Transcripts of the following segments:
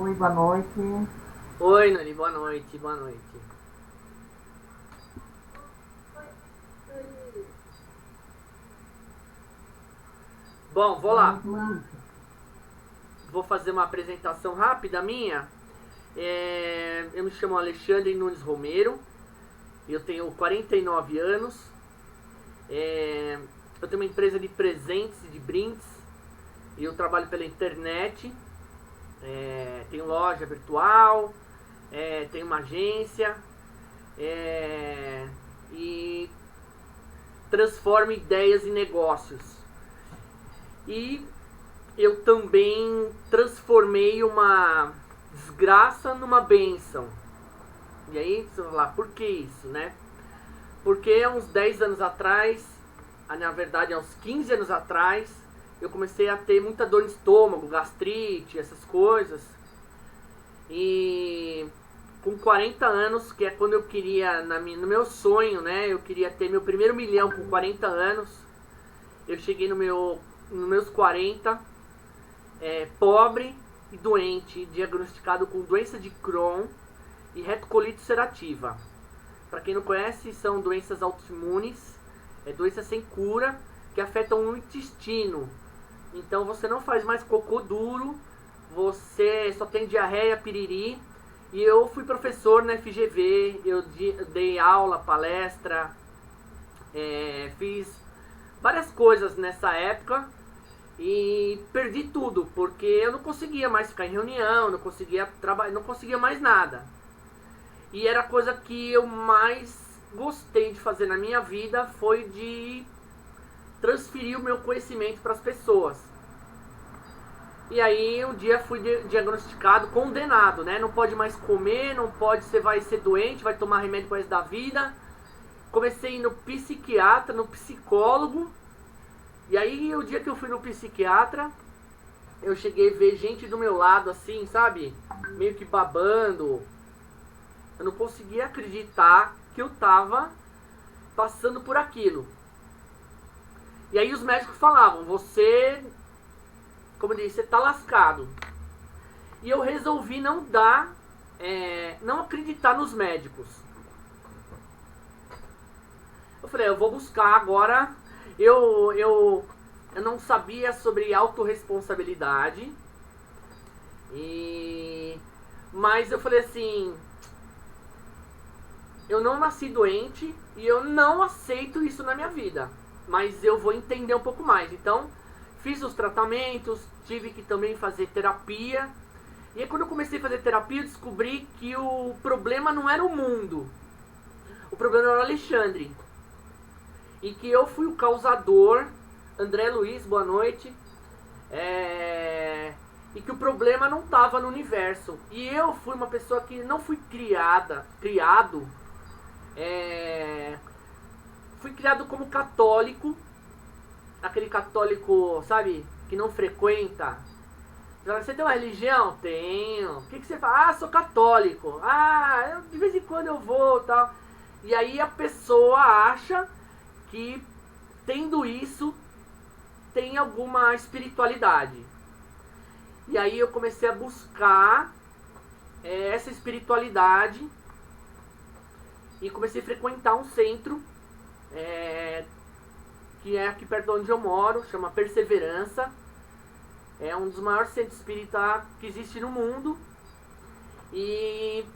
Oi, boa noite. Oi, Nani, boa noite, boa noite. Bom, vou Boa lá. noite, Márcia. Vou fazer uma apresentação rápida minha. Eu me chamo Alexandre Nunes Romero, eu tenho 49 anos. Eu tenho uma empresa de presentes e de brindes. E eu trabalho pela internet. Tenho loja virtual, tenho uma agência e transformo ideias em negócios. E eu também transformei uma desgraça numa benção. E aí você vai falar, por que isso, né? Porque há uns 10 anos atrás, na verdade há uns 15 anos atrás, eu comecei a ter muita dor no estômago, gastrite, essas coisas. E com 40 anos, que é quando eu queria, no meu sonho, né? Eu queria ter meu primeiro milhão com 40 anos. Eu cheguei nos meus 40, pobre e doente, diagnosticado com doença de Crohn e retocolite ulcerativa. Para quem não conhece, são doenças autoimunes, doenças sem cura que afetam o intestino. Então você não faz mais cocô duro, você só tem diarreia, piriri. E eu fui professor na FGV, eu dei aula, palestra, fiz várias coisas nessa época e perdi tudo, porque eu não conseguia mais ficar em reunião, não conseguia trabalhar, não conseguia mais nada. E era a coisa que eu mais gostei de fazer na minha vida, foi de transferir o meu conhecimento para as pessoas. E aí um dia fui diagnosticado, condenado, né? Não pode mais comer, não pode, você vai ser doente, vai tomar remédio pro resto da vida. Comecei a ir no psiquiatra, no psicólogo. E aí o dia que eu fui no psiquiatra, eu cheguei a ver gente do meu lado assim, sabe? Meio que babando. Eu não conseguia acreditar que eu tava passando por aquilo. E aí os médicos falavam, você, como eu disse, você tá lascado. E eu resolvi não dar, não acreditar nos médicos. Eu falei, eu vou buscar agora. Eu não sabia sobre autorresponsabilidade. Mas eu falei assim, eu não nasci doente e eu não aceito isso na minha vida. Mas eu vou entender um pouco mais. Então, fiz os tratamentos, tive que também fazer terapia. E aí quando eu comecei a fazer terapia, eu descobri que o problema não era o mundo. O problema era o Alexandre. E que eu fui o causador. André Luiz, boa noite. E que o problema não estava no universo. E eu fui uma pessoa que não fui criado. Fui criado como católico. Aquele católico, sabe, que não frequenta. Você tem uma religião? Tenho. O que você fala? Ah, sou católico. Ah, de vez em quando eu vou, tal. E aí a pessoa acha que tendo isso tem alguma espiritualidade. E aí eu comecei a buscar essa espiritualidade e comecei a frequentar um centro que é aqui perto de onde eu moro, chama Perseverança. É um dos maiores centros espíritas que existe no mundo. E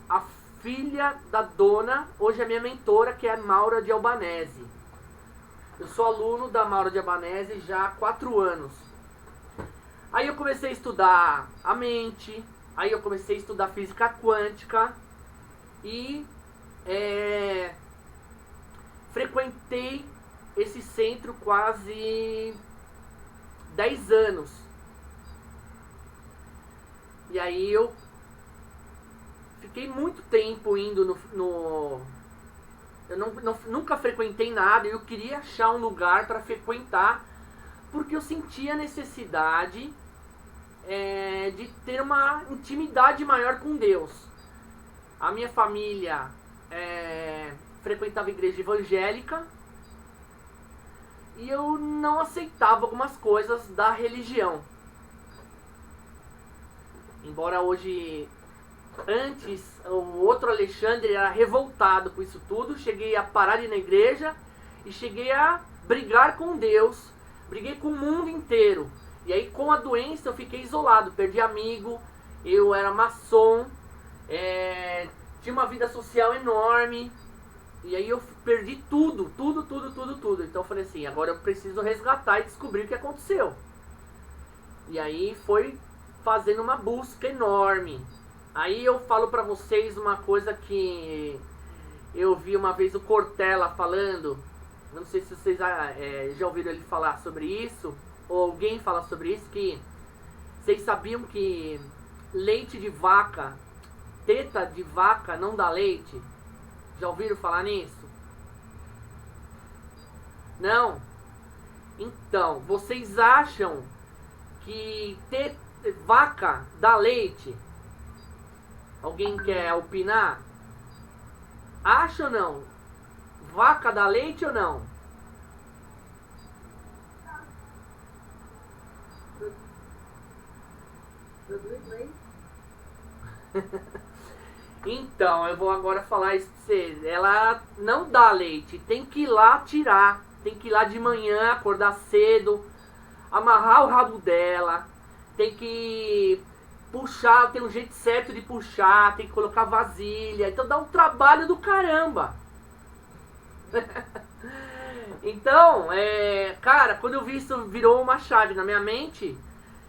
a filha da dona hoje é minha mentora, que é a Maura de Albanese. Eu sou aluno da Maura de Albanese já há 4 anos. Aí eu comecei a estudar a mente, aí eu comecei a estudar física quântica e frequentei esse centro quase 10 anos. E aí eu fiquei muito tempo indo eu nunca frequentei nada, eu queria achar um lugar para frequentar, porque eu sentia a necessidade de ter uma intimidade maior com Deus. A minha família frequentava igreja evangélica e eu não aceitava algumas coisas da religião. Embora hoje, antes, o outro Alexandre era revoltado com isso tudo. Cheguei a parar de ir na igreja e cheguei a brigar com Deus. Briguei com o mundo inteiro. E aí com a doença eu fiquei isolado, perdi amigo, eu era maçom, tinha uma vida social enorme. E aí eu perdi tudo. Então eu falei assim, agora eu preciso resgatar e descobrir o que aconteceu. E aí foi fazendo uma busca enorme. Aí eu falo pra vocês uma coisa que eu vi uma vez o Cortella falando. Não sei se vocês já ouviram ele falar sobre isso, ou alguém falar sobre isso, que vocês sabiam que leite de vaca, teta de vaca não dá leite? Já ouviram falar nisso? Não? Então, vocês acham que vaca dá leite? Alguém quer opinar? Acha ou não? Vaca dá leite ou não? Então, eu vou agora falar isso pra vocês. Ela não dá leite. Tem que ir lá tirar. Tem que ir lá de manhã, acordar cedo, amarrar o rabo dela. Tem que puxar, tem um jeito certo de puxar. Tem que colocar vasilha. Então dá um trabalho do caramba. Então, cara, quando eu vi isso, virou uma chave na minha mente.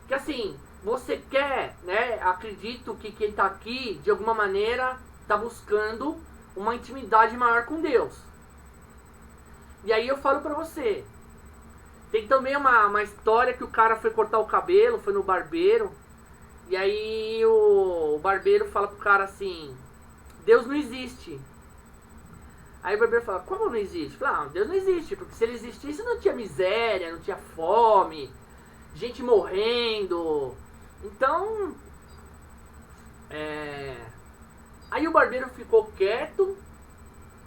Que assim, você quer, né? Acredito que quem tá aqui, de alguma maneira, tá buscando uma intimidade maior com Deus. E aí eu falo pra você. Tem também uma história que o cara foi cortar o cabelo, foi no barbeiro. E aí o barbeiro fala pro cara assim: Deus não existe. Aí o barbeiro fala: como não existe? Fala: Deus não existe, porque se ele existisse não tinha miséria, não tinha fome, gente morrendo. Então, aí o barbeiro ficou quieto,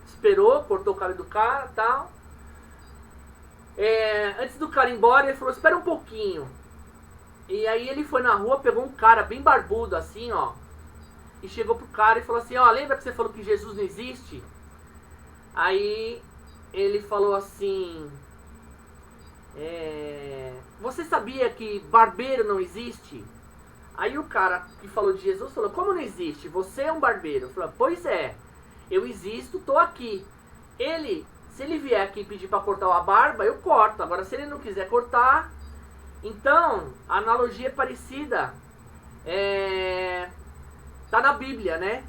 esperou, cortou o cabelo do cara e tal. Antes do cara ir embora, ele falou: espera um pouquinho. E aí ele foi na rua, pegou um cara bem barbudo assim, ó, e chegou pro cara e falou assim: ó, lembra que você falou que Jesus não existe? Aí ele falou assim: você sabia que barbeiro não existe? Aí o cara que falou de Jesus falou: como não existe? Você é um barbeiro. Falou: pois é, eu existo, tô aqui. Se ele vier aqui pedir para cortar a barba, eu corto. Agora se ele não quiser cortar, então a analogia é parecida. Tá na Bíblia, né?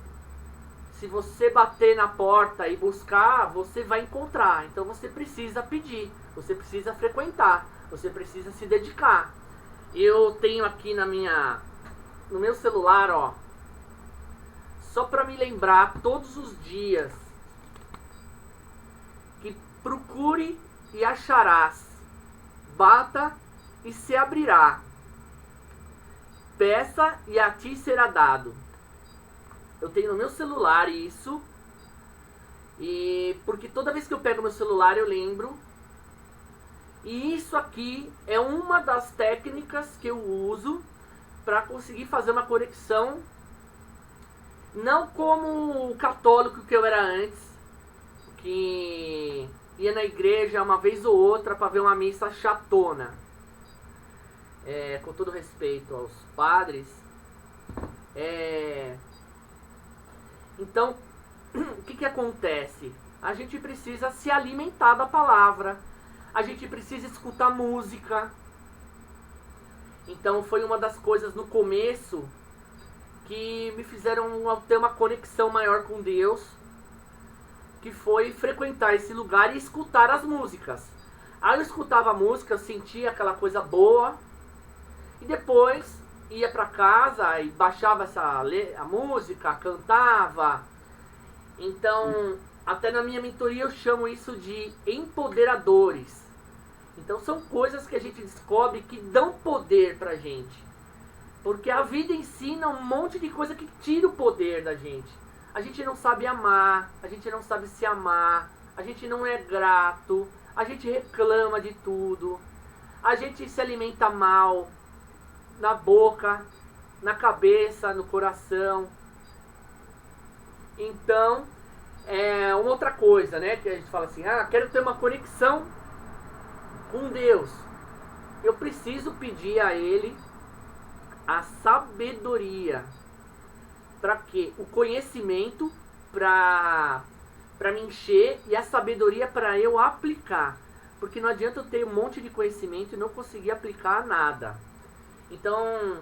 Se você bater na porta e buscar, você vai encontrar. Então você precisa pedir, você precisa frequentar, você precisa se dedicar. Eu tenho aqui no meu celular, ó, só para me lembrar todos os dias, que procure e acharás, bata e se abrirá, peça e a ti será dado. Eu tenho no meu celular isso, e porque toda vez que eu pego meu celular eu lembro. E isso aqui é uma das técnicas que eu uso para conseguir fazer uma conexão, não como o católico que eu era antes, que ia na igreja uma vez ou outra para ver uma missa chatona. Com todo respeito aos padres. Então, o que acontece? A gente precisa se alimentar da palavra. A gente precisa escutar música. Então foi uma das coisas no começo que me fizeram ter uma conexão maior com Deus, que foi frequentar esse lugar e escutar as músicas. Aí eu escutava a música, eu sentia aquela coisa boa, e depois ia para casa e baixava a música, cantava. Então, até na minha mentoria eu chamo isso de empoderadores. Então são coisas que a gente descobre que dão poder pra gente. Porque a vida ensina um monte de coisa que tira o poder da gente. A gente não sabe amar, a gente não sabe se amar, a gente não é grato, a gente reclama de tudo, a gente se alimenta mal na boca, na cabeça, no coração. Então, uma outra coisa, né? Que a gente fala assim, quero ter uma conexão com Deus. Eu preciso pedir a Ele a sabedoria. Para quê? O conhecimento para me encher e a sabedoria para eu aplicar. Porque não adianta eu ter um monte de conhecimento e não conseguir aplicar nada. Então,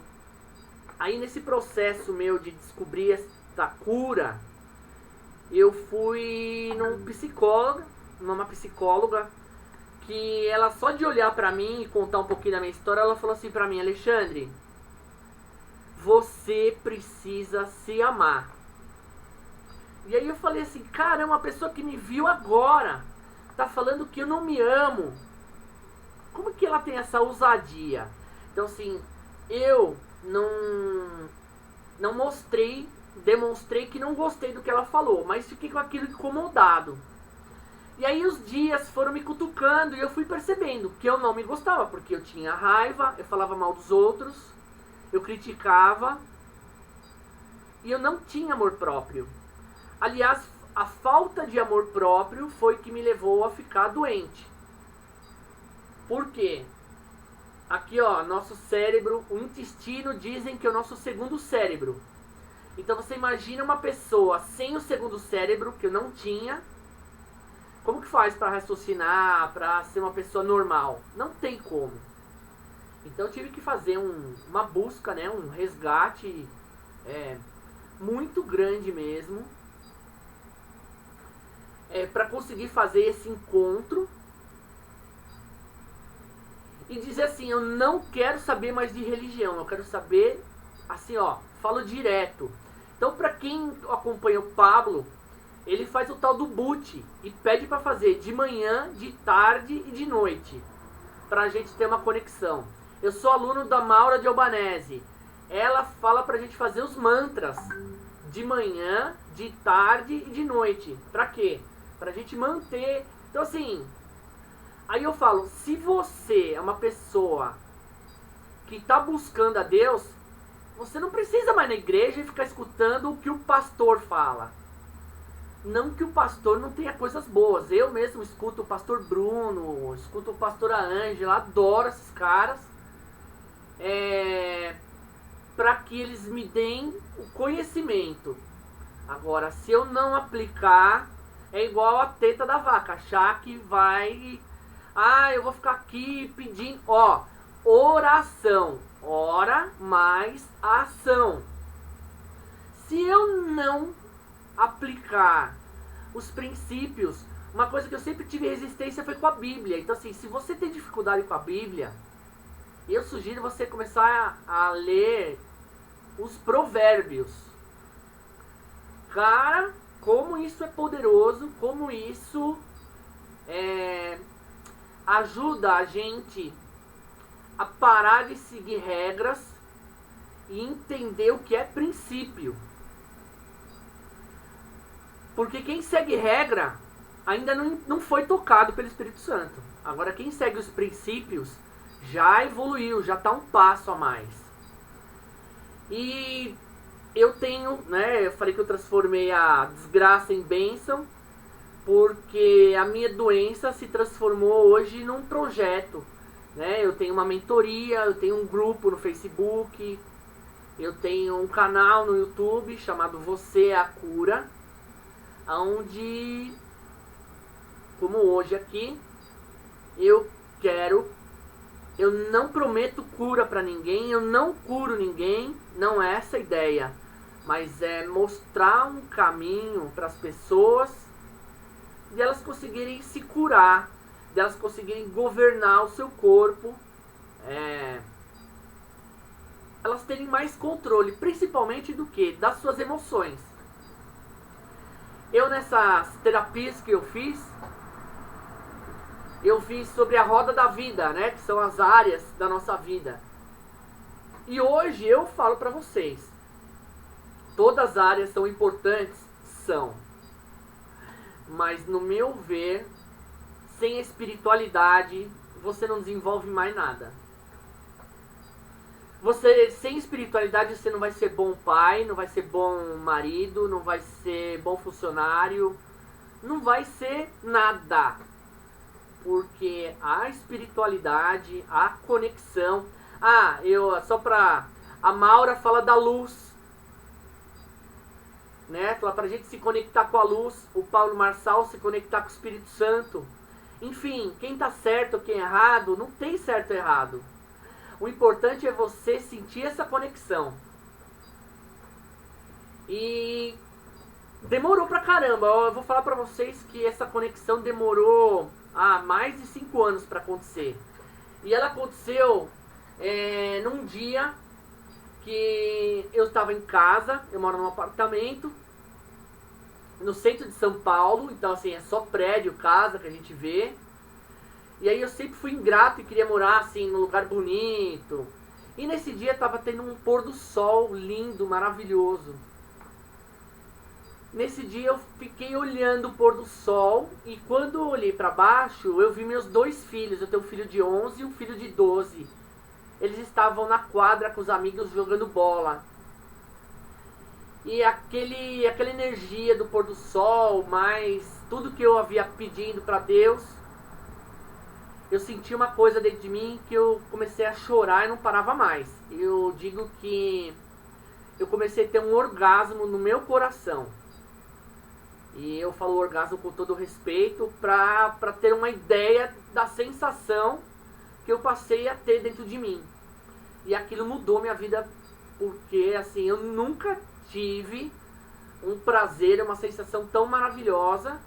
aí nesse processo meu de descobrir essa cura, eu fui numa psicóloga, que ela só de olhar pra mim e contar um pouquinho da minha história, ela falou assim pra mim: Alexandre, você precisa se amar. E aí eu falei assim, cara, é uma pessoa que me viu agora, tá falando que eu não me amo. Como que ela tem essa ousadia? Então assim, eu não demonstrei que não gostei do que ela falou, mas fiquei com aquilo incomodado. E aí os dias foram me cutucando e eu fui percebendo que eu não me gostava, porque eu tinha raiva, eu falava mal dos outros, eu criticava e eu não tinha amor próprio. Aliás, a falta de amor próprio foi que me levou a ficar doente. Por quê? Aqui, ó, nosso cérebro, o intestino, dizem que é o nosso segundo cérebro. Então você imagina uma pessoa sem o segundo cérebro, que eu não tinha, como que faz para raciocinar, para ser uma pessoa normal? Não tem como. Então eu tive que fazer uma busca, né, um resgate muito grande mesmo, para conseguir fazer esse encontro e dizer assim, eu não quero saber mais de religião, eu quero saber, assim, ó, falo direto. Então, para quem acompanha o Pablo, ele faz o tal do boot e pede para fazer de manhã, de tarde e de noite, pra gente ter uma conexão. Eu sou aluno da Maura de Albanese. Ela fala pra gente fazer os mantras de manhã, de tarde e de noite. Pra quê? Pra gente manter. Então assim, aí eu falo, se você é uma pessoa que tá buscando a Deus, você não precisa mais na igreja e ficar escutando o que o pastor fala. Não que o pastor não tenha coisas boas. Eu mesmo escuto o pastor Bruno, escuto o pastora Ângela, adoro esses caras. Para que eles me deem o conhecimento. Agora, se eu não aplicar, é igual a teta da vaca, achar que vai... eu vou ficar aqui pedindo... Ó, oração. Ora mais ação. Se eu não aplicar os princípios, uma coisa que eu sempre tive resistência foi com a Bíblia. Então assim, se você tem dificuldade com a Bíblia, eu sugiro você começar a ler os provérbios. Cara, como isso é poderoso, como isso ajuda a gente a parar de seguir regras e entender o que é princípio. Porque quem segue regra ainda não foi tocado pelo Espírito Santo. Agora quem segue os princípios já evoluiu, já está um passo a mais. E eu tenho, né, eu falei que eu transformei a desgraça em bênção, porque a minha doença se transformou hoje num projeto. Né? Eu tenho uma mentoria, eu tenho um grupo no Facebook, eu tenho um canal no YouTube chamado Você é a Cura, onde, como hoje aqui, eu não prometo cura para ninguém, eu não curo ninguém, não é essa a ideia, mas é mostrar um caminho para as pessoas de elas conseguirem se curar, de elas conseguirem governar o seu corpo, elas terem mais controle, principalmente do que? Das suas emoções. Eu nessas terapias que eu fiz sobre a roda da vida, né? Que são as áreas da nossa vida. E hoje eu falo para vocês, todas as áreas são importantes? São. Mas no meu ver, sem espiritualidade, você não desenvolve mais nada. Você, sem espiritualidade, você não vai ser bom pai, não vai ser bom marido, não vai ser bom funcionário, não vai ser nada. Porque a espiritualidade, a conexão... só pra... A Maura fala da luz, né? Fala pra gente se conectar com a luz. O Paulo Marçal se conectar com o Espírito Santo. Enfim, quem tá certo, quem é errado, não tem certo e errado. O importante é você sentir essa conexão. E demorou pra caramba. Eu vou falar pra vocês que essa conexão demorou mais de 5 anos pra acontecer. E ela aconteceu num dia que eu estava em casa. Eu moro num apartamento no centro de São Paulo. Então assim, é só prédio, casa que a gente vê. E aí eu sempre fui ingrato e queria morar assim num lugar bonito. E nesse dia estava tendo um pôr do sol lindo, maravilhoso. Nesse dia eu fiquei olhando o pôr do sol. E quando eu olhei para baixo, eu vi meus 2 filhos. Eu tenho um filho de 11 e um filho de 12. Eles estavam na quadra com os amigos jogando bola. E aquela energia do pôr do sol, mais tudo que eu havia pedindo para Deus, eu senti uma coisa dentro de mim que eu comecei a chorar e não parava mais. Eu digo que eu comecei a ter um orgasmo no meu coração. E eu falo orgasmo com todo respeito para ter uma ideia da sensação que eu passei a ter dentro de mim. E aquilo mudou minha vida, porque assim, eu nunca tive um prazer, uma sensação tão maravilhosa.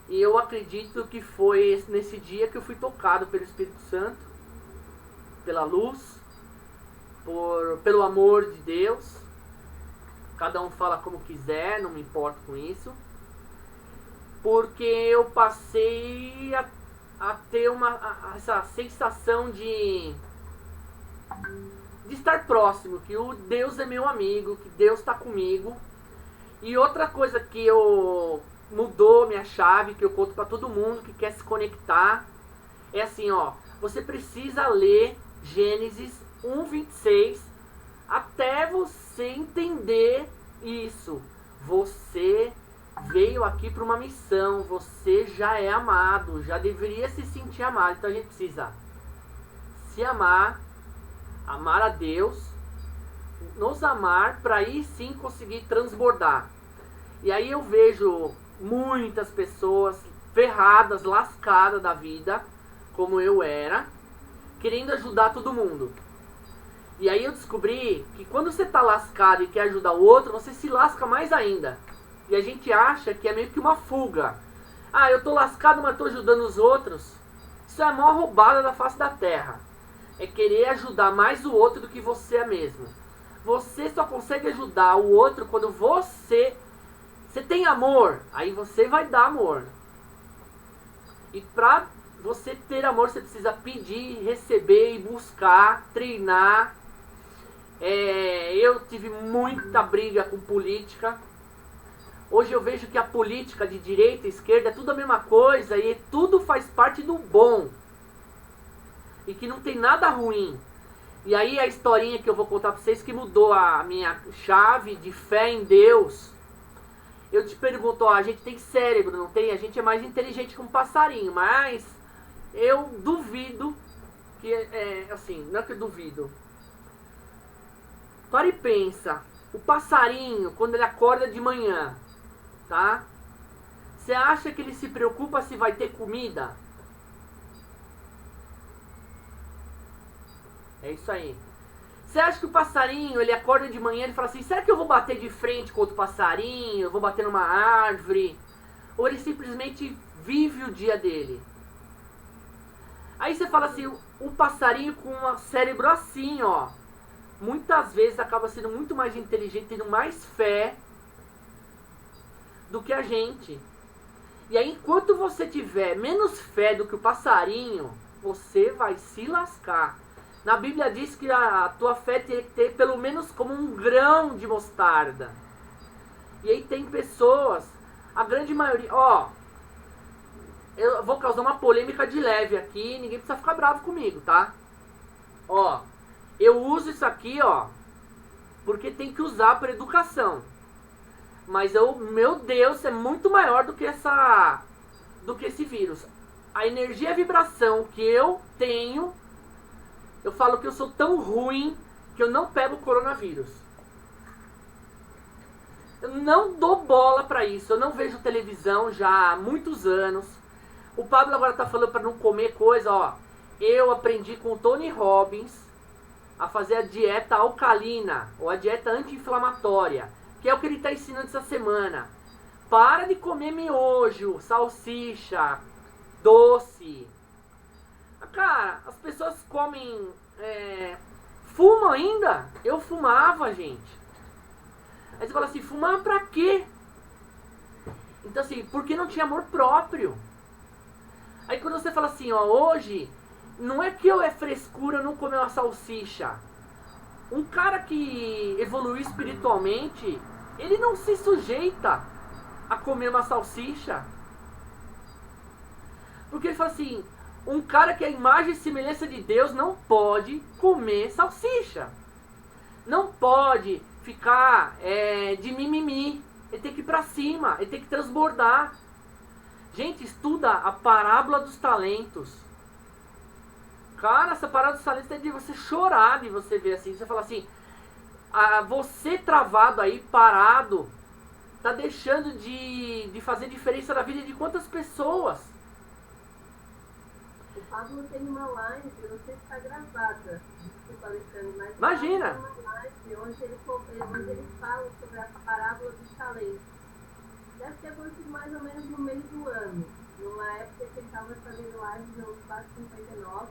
E eu acredito que foi nesse dia que eu fui tocado pelo Espírito Santo, pela luz, pelo amor de Deus. Cada um fala como quiser, não me importo com isso. Porque eu passei a ter essa sensação de estar próximo, que o Deus é meu amigo, que Deus está comigo. E outra coisa que mudou minha chave, que eu conto para todo mundo que quer se conectar, é assim, você precisa ler Gênesis 1:26 até você entender isso. Você veio aqui para uma missão, você já é amado, já deveria se sentir amado. Então a gente precisa se amar, amar a Deus, nos amar para aí sim conseguir transbordar. E aí eu vejo muitas pessoas ferradas, lascadas da vida, como eu era, querendo ajudar todo mundo. E aí eu descobri que quando você tá lascado e quer ajudar o outro, você se lasca mais ainda. E a gente acha que é meio que uma fuga. Eu tô lascado, mas tô ajudando os outros. Isso é a maior roubada da face da terra. É querer ajudar mais o outro do que você mesmo. Você só consegue ajudar o outro quando você tem amor. Aí você vai dar amor. E pra você ter amor, você precisa pedir, receber e buscar, treinar. Eu tive muita briga com política. Hoje eu vejo que a política de direita e esquerda é tudo a mesma coisa e tudo faz parte do bom. E que não tem nada ruim. E aí a historinha que eu vou contar pra vocês que mudou a minha chave de fé em Deus. Eu te pergunto, a gente tem cérebro, não tem? A gente é mais inteligente que um passarinho, mas eu duvido que, assim, não é que eu duvido. Para e pensa, o passarinho, quando ele acorda de manhã, tá? Você acha que ele se preocupa se vai ter comida? É isso aí. Você acha que o passarinho, ele acorda de manhã e fala assim, será que eu vou bater de frente com outro passarinho? Eu vou bater numa árvore? Ou ele simplesmente vive o dia dele? Aí você fala assim, o passarinho com um cérebro assim, muitas vezes acaba sendo muito mais inteligente, tendo mais fé do que a gente. E aí, enquanto você tiver menos fé do que o passarinho, você vai se lascar. Na Bíblia diz que a tua fé tem que ter pelo menos como um grão de mostarda. E aí tem pessoas, a grande maioria, eu vou causar uma polêmica de leve aqui, ninguém precisa ficar bravo comigo, tá? Eu uso isso aqui, ó, porque tem que usar para educação. Mas meu Deus, é muito maior do que esse vírus. A energia e a vibração que eu tenho, eu falo que eu sou tão ruim que eu não pego o coronavírus. Eu não dou bola pra isso. Eu não vejo televisão já há muitos anos. O Pablo agora tá falando pra não comer coisa, ó. Eu aprendi com o Tony Robbins a fazer a dieta alcalina, ou a dieta anti-inflamatória, que é o que ele tá ensinando essa semana. Para de comer miojo, salsicha, doce. Cara, as pessoas comem... fumam ainda? Eu fumava, gente. Aí você fala assim, fumar pra quê? Então assim, porque não tinha amor próprio. Aí quando você fala assim, ó, hoje, não é que eu é frescura não comer uma salsicha. Um cara que evoluiu espiritualmente, ele não se sujeita a comer uma salsicha. Porque ele fala assim, um cara que é a imagem e semelhança de Deus não pode comer salsicha. Não pode ficar de mimimi. Ele tem que ir pra cima, ele tem que transbordar. Gente, estuda a parábola dos talentos. Cara, essa parábola dos talentos é de você chorar, de você ver assim. Você fala assim, você travado aí, parado, tá deixando de fazer diferença na vida de quantas pessoas? O Pablo tem uma live, eu não sei se está gravada, desculpa, Alexandre, mas imagina. tem uma live onde ele fala sobre a parábola dos talentos. Deve ter acontecido mais ou menos no meio do ano, numa época que ele estava fazendo live no Espaço 59,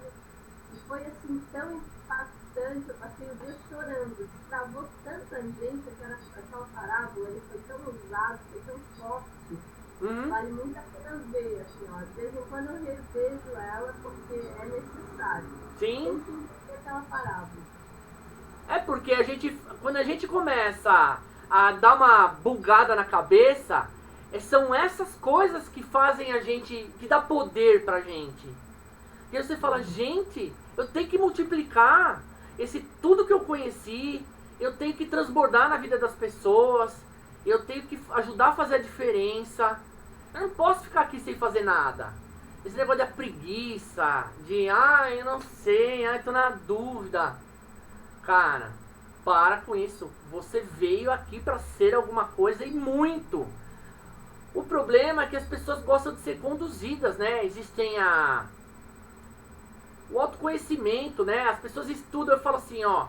e foi assim tão impactante, eu passei o dia chorando, travou tanta gente, aquela parábola, ele foi tão usado, foi tão forte. Vale muito a pena ver, assim, ó. De vez em quando eu revejo ela porque é necessário. Sim. Tem que entender aquela parábola. É porque quando a gente começa a dar uma bugada na cabeça, são essas coisas que fazem a gente, que dá poder pra gente. E aí você fala, gente, eu tenho que multiplicar tudo que eu conheci, eu tenho que transbordar na vida das pessoas, eu tenho que ajudar a fazer a diferença. Eu não posso ficar aqui sem fazer nada. Esse negócio da preguiça, eu não sei, tô na dúvida. Cara, para com isso. Você veio aqui para ser alguma coisa e muito. O problema é que as pessoas gostam de ser conduzidas, né? Existem o autoconhecimento, né? As pessoas estudam, eu falo assim, ó.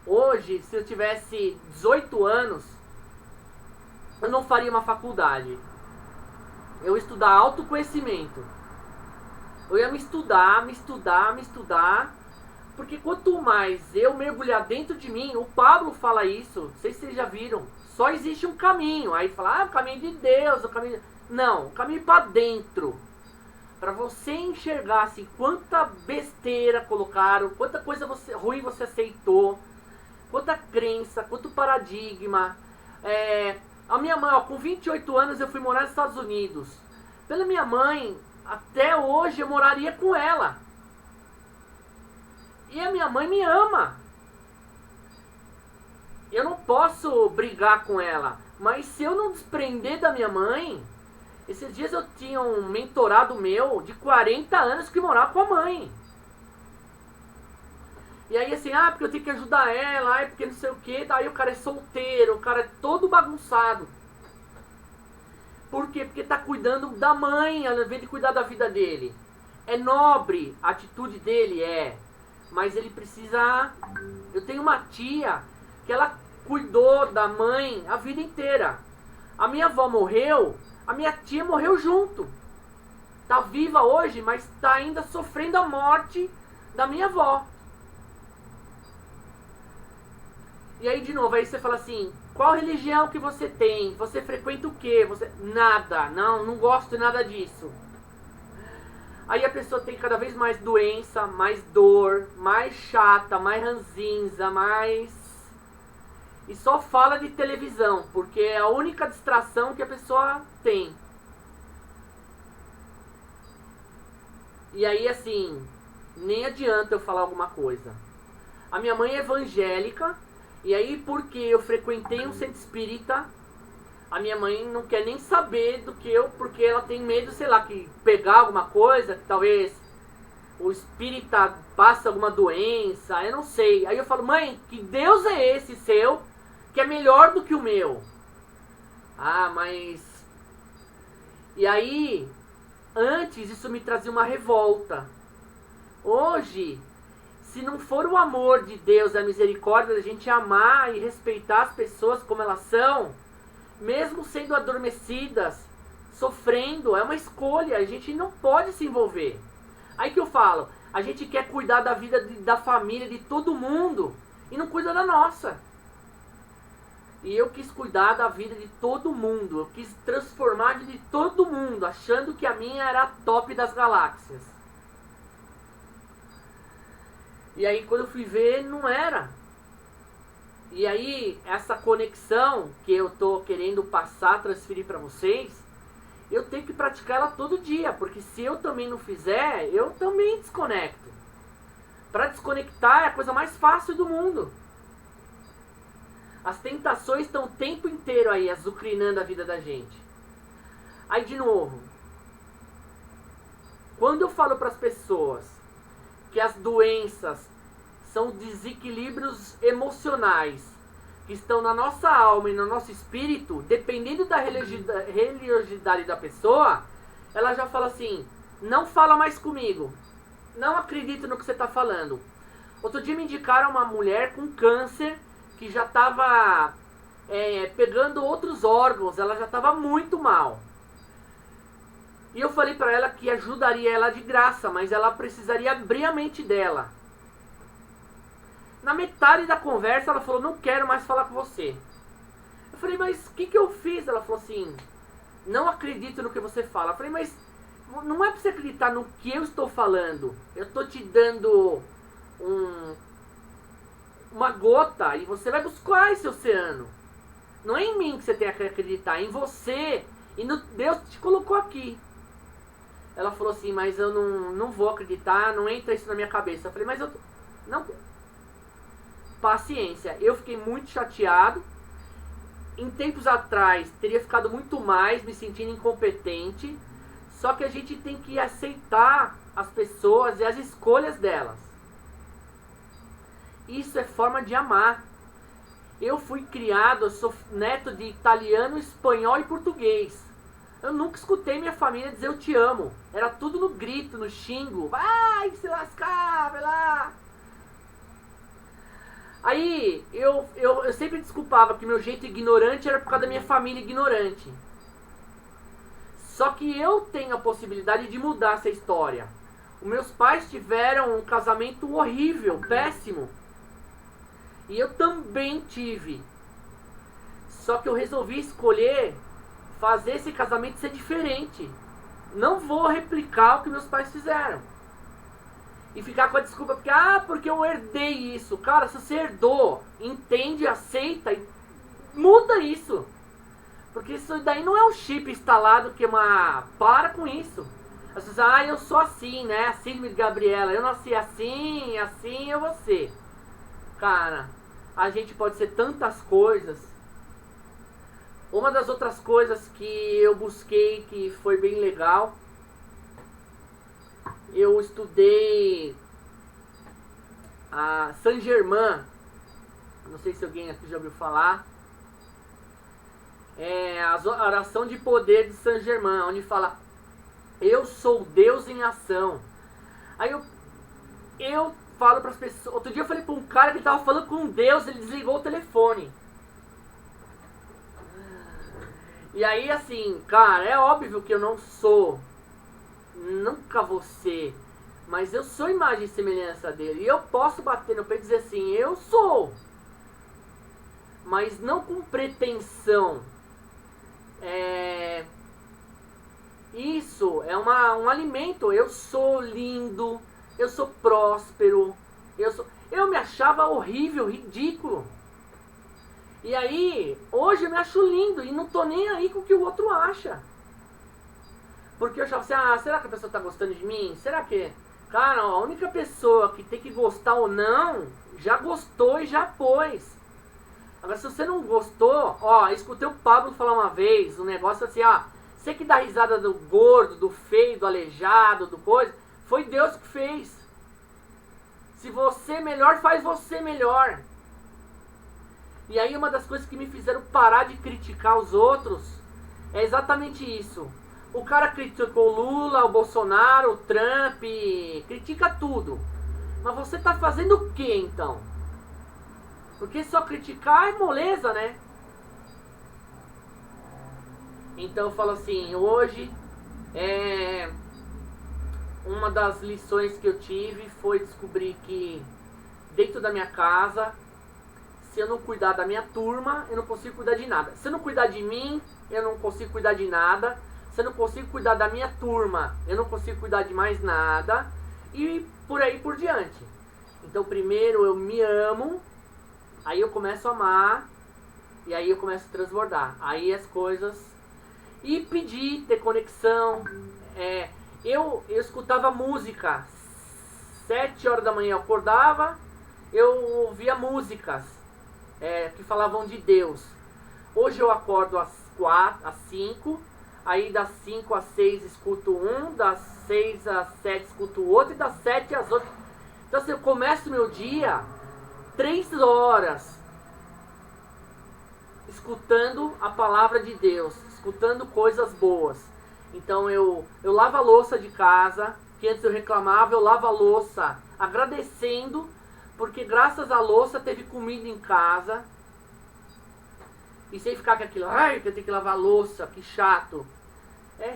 Hoje, se eu tivesse 18 anos, eu não faria uma faculdade. Eu ia estudar autoconhecimento. Eu ia me estudar. Porque quanto mais eu mergulhar dentro de mim, o Pablo fala isso, não sei se vocês já viram, só existe um caminho. Aí fala, o caminho de Deus, o caminho... Não, o caminho para dentro. Para você enxergar assim, quanta besteira colocaram, quanta coisa ruim você aceitou, quanta crença, quanto paradigma. A minha mãe, ó, com 28 anos eu fui morar nos Estados Unidos. Pela minha mãe, até hoje eu moraria com ela. E a minha mãe me ama. Eu não posso brigar com ela. Mas se eu não desprender da minha mãe... Esses dias eu tinha um mentorado meu de 40 anos que morava com a mãe. E aí assim, porque eu tenho que ajudar ela, porque não sei o que. Daí o cara é solteiro, o cara é todo bagunçado. Por quê? Porque tá cuidando da mãe, ao invés de cuidar da vida dele. É nobre a atitude dele, mas ele precisa... Eu tenho uma tia que ela cuidou da mãe a vida inteira. A minha avó morreu, a minha tia morreu junto. Tá viva hoje, mas tá ainda sofrendo a morte da minha avó. E aí de novo, aí você fala assim, qual religião que você tem? Você frequenta o quê? Nada, não gosto de nada disso. Aí a pessoa tem cada vez mais doença, mais dor, mais chata, mais ranzinza, e só fala de televisão, porque é a única distração que a pessoa tem. E aí assim, nem adianta eu falar alguma coisa. A minha mãe é evangélica, e aí porque eu frequentei um centro espírita, a minha mãe não quer nem saber do que eu, porque ela tem medo, sei lá, que pegar alguma coisa, que talvez o espírita passe alguma doença, eu não sei. Aí eu falo, mãe, que Deus é esse seu, que é melhor do que o meu? Ah, mas... E aí, antes isso me trazia uma revolta. Hoje, se não for o amor de Deus, a misericórdia da gente amar e respeitar as pessoas como elas são, mesmo sendo adormecidas, sofrendo, é uma escolha, a gente não pode se envolver. Aí que eu falo, a gente quer cuidar da vida da família, de todo mundo, e não cuida da nossa. E eu quis cuidar da vida de todo mundo, eu quis transformar a vida de todo mundo, achando que a minha era a top das galáxias. E aí quando eu fui ver, não era. E aí essa conexão que eu tô querendo passar, transferir para vocês, eu tenho que praticar ela todo dia, porque se eu também não fizer, eu também desconecto. Para desconectar é a coisa mais fácil do mundo. As tentações estão o tempo inteiro aí, azucrinando a vida da gente. Aí de novo, quando eu falo para as pessoas que as doenças são desequilíbrios emocionais que estão na nossa alma e no nosso espírito, dependendo da religiosidade da pessoa, ela já fala assim, não fala mais comigo, não acredito no que você está falando. Outro dia me indicaram uma mulher com câncer que já estava pegando outros órgãos, ela já estava muito mal. E eu falei para ela que ajudaria ela de graça, mas ela precisaria abrir a mente dela. Na metade da conversa ela falou, não quero mais falar com você. Eu falei, mas o que eu fiz? Ela falou assim, não acredito no que você fala. Eu falei, mas não é para você acreditar no que eu estou falando. Eu estou te dando uma gota e você vai buscar esse oceano. Não é em mim que você tem que acreditar, é em você. E no Deus te colocou aqui. Ela falou assim, mas eu não vou acreditar, não entra isso na minha cabeça. Eu falei, mas eu... não... Paciência, eu fiquei muito chateado. Em tempos atrás teria ficado muito mais, me sentindo incompetente. Só que a gente tem que aceitar as pessoas e as escolhas delas. Isso é forma de amar. Eu fui criado, eu sou neto de italiano, espanhol e português. Eu nunca escutei minha família dizer eu te amo. Era tudo no grito, no xingo. Vai se lascar, vai lá. Aí eu sempre desculpava que meu jeito ignorante era por causa da minha família ignorante. Só que eu tenho a possibilidade de mudar essa história. Os meus pais tiveram um casamento horrível, péssimo. E eu também tive. Só que eu resolvi escolher fazer esse casamento ser diferente. Não vou replicar o que meus pais fizeram. E ficar com a desculpa, porque eu herdei isso. Cara, se você herdou, entende, aceita e muda isso. Porque isso daí não é um chip instalado que é uma... Para com isso. As pessoas, eu sou assim, né? Síndrome de Gabriela, eu nasci assim, assim eu vou ser. Cara, a gente pode ser tantas coisas. Uma das outras coisas que eu busquei, que foi bem legal, eu estudei a Saint-Germain, não sei se alguém aqui já ouviu falar, é a oração de poder de Saint-Germain, onde fala, eu sou Deus em ação. Aí eu falo para as pessoas, outro dia eu falei para um cara que estava falando com Deus, ele desligou o telefone. E aí assim, cara, é óbvio que eu não sou, nunca vou ser, mas eu sou imagem e semelhança dele. E eu posso bater no peito e dizer assim, eu sou. Mas não com pretensão. Isso é um alimento. Eu sou lindo, eu sou próspero, eu me achava horrível, ridículo. E aí, hoje eu me acho lindo e não tô nem aí com o que o outro acha. Porque eu achava assim, será que a pessoa tá gostando de mim? Será que Cara, a única pessoa que tem que gostar ou não, já gostou e já pôs. Agora, se você não gostou, ó, escutei o Pablo falar uma vez, um negócio assim, você que dá risada do gordo, do feio, do aleijado, do coisa, foi Deus que fez. Se você é melhor, faz você melhor. E aí uma das coisas que me fizeram parar de criticar os outros é exatamente isso. O cara criticou o Lula, o Bolsonaro, o Trump, critica tudo. Mas você tá fazendo o que então? Porque só criticar é moleza, né? Então eu falo assim, hoje uma das lições que eu tive foi descobrir que dentro da minha casa, se eu não cuidar da minha turma, eu não consigo cuidar de nada. Se eu não cuidar de mim, eu não consigo cuidar de nada. Se eu não consigo cuidar da minha turma, eu não consigo cuidar de mais nada. E por aí por diante. Então primeiro eu me amo, aí eu começo a amar, e aí eu começo a transbordar. Aí as coisas... E pedir, ter conexão. Eu escutava música. 7 horas da manhã eu acordava, eu ouvia músicas que falavam de Deus. Hoje eu acordo às 5, aí das 5 às 6 escuto um, das 6 às 7 escuto o outro, e das 7 às 8. Então assim, eu começo meu dia 3 horas escutando a palavra de Deus, escutando coisas boas. Então eu lavo a louça de casa, que antes eu reclamava, eu lavo a louça agradecendo, porque graças à louça teve comida em casa. E sem ficar com aquilo, ai, que eu tenho que lavar a louça, que chato.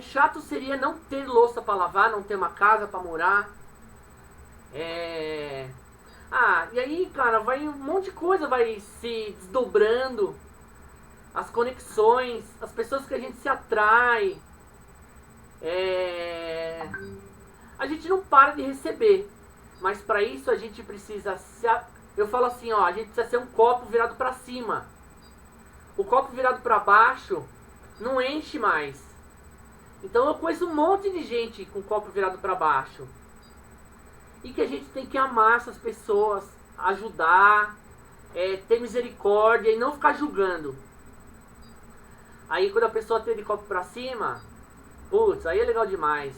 Chato seria não ter louça para lavar, não ter uma casa para morar. E aí, cara, vai um monte de coisa vai se desdobrando. As conexões, as pessoas que a gente se atrai. A gente não para de receber. Mas para isso a gente precisa... Eu falo assim, a gente precisa ser um copo virado para cima. O copo virado para baixo não enche mais. Então eu conheço um monte de gente com o copo virado para baixo. E que a gente tem que amar essas pessoas, ajudar, ter misericórdia e não ficar julgando. Aí quando a pessoa tem de copo para cima, putz, aí é legal demais.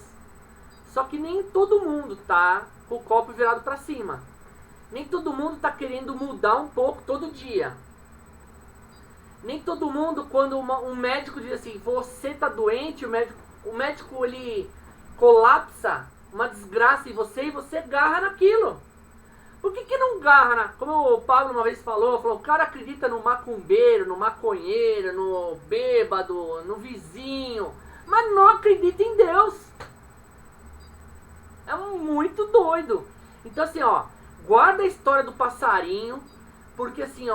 Só que nem todo mundo tá com o copo virado para cima. Nem todo mundo tá querendo mudar um pouco todo dia. Nem todo mundo, quando um médico diz assim, você tá doente, o médico ele colapsa, uma desgraça em você e você agarra naquilo. Por que não agarra? Como o Pablo uma vez falou, o cara acredita no macumbeiro, no maconheiro, no bêbado, no vizinho, mas não acredita em Deus. É muito doido. Então assim, guarda a história do passarinho, porque assim,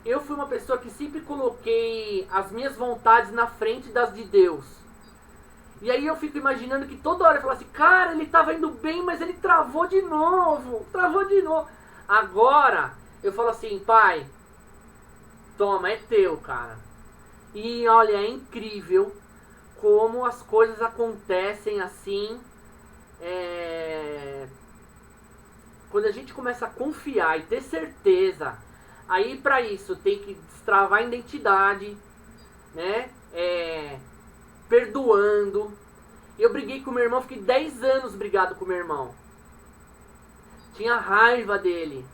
eu fui uma pessoa que sempre coloquei as minhas vontades na frente das de Deus. E aí eu fico imaginando que toda hora eu falo assim, cara, ele tava indo bem, mas ele travou de novo. Agora, eu falo assim, pai, toma, é teu, cara. E olha, é incrível como as coisas acontecem assim. Quando a gente começa a confiar e ter certeza, aí pra isso tem que destravar a identidade, né? Perdoando. Eu briguei com meu irmão, fiquei 10 anos brigado com meu irmão. Tinha raiva dele.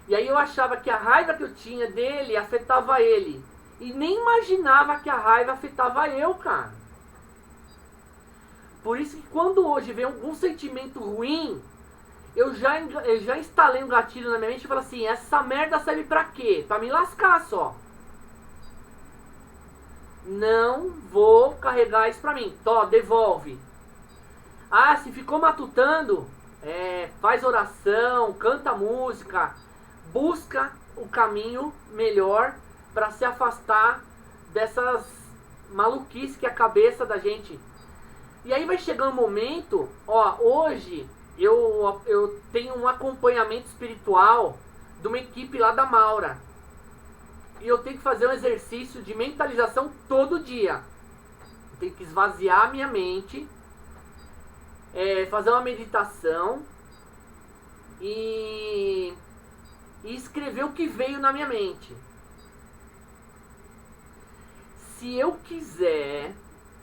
E aí eu achava que a raiva que eu tinha dele afetava ele. E nem imaginava que a raiva afetava eu, cara. Por isso que quando hoje vem algum sentimento ruim, eu já instalei um gatilho na minha mente e falo assim, essa merda serve pra quê? Pra me lascar só. Não vou carregar isso pra mim. Devolve. Se ficou matutando, faz oração, canta música, busca o caminho melhor para se afastar dessas maluquices que é a cabeça da gente. E aí vai chegar um momento, hoje eu tenho um acompanhamento espiritual de uma equipe lá da Maura. E eu tenho que fazer um exercício de mentalização todo dia. Eu tenho que esvaziar a minha mente fazer uma meditação e escrever o que veio na minha mente. Se eu quiser,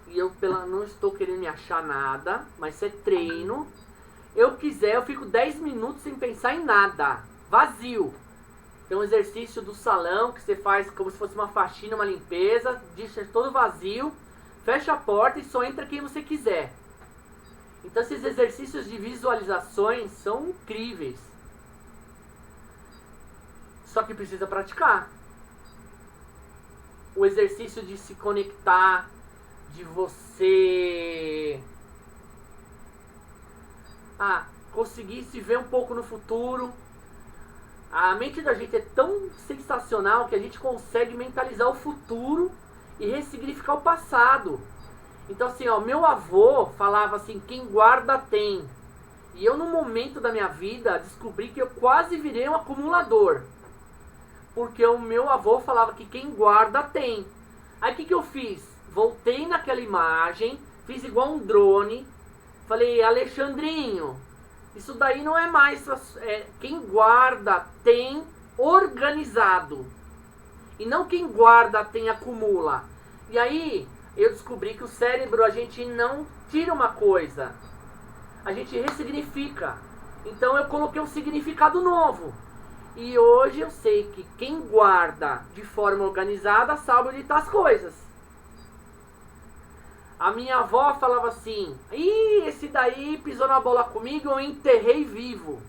e eu não estou querendo me achar nada, mas isso é treino, eu fico 10 minutos sem pensar em nada, vazio. Tem um exercício do salão que você faz como se fosse uma faxina, uma limpeza, deixa todo vazio, fecha a porta e só entra quem você quiser. Então esses exercícios de visualizações são incríveis. Só que precisa praticar. O exercício de se conectar, de você conseguir se ver um pouco no futuro. A mente da gente é tão sensacional que a gente consegue mentalizar o futuro e ressignificar o passado. Então assim, meu avô falava assim, quem guarda tem. E eu no momento da minha vida descobri que eu quase virei um acumulador. Porque o meu avô falava que quem guarda tem. Aí o que eu fiz? Voltei naquela imagem, fiz igual um drone. Falei, Alexandrinho, isso daí não é mais... quem guarda tem organizado. E não quem guarda tem acumula. E aí eu descobri que o cérebro, a gente não tira uma coisa. A gente ressignifica. Então eu coloquei um significado novo. E hoje eu sei que quem guarda de forma organizada sabe onde estão as coisas. A minha avó falava assim, esse daí pisou na bola comigo, eu enterrei vivo.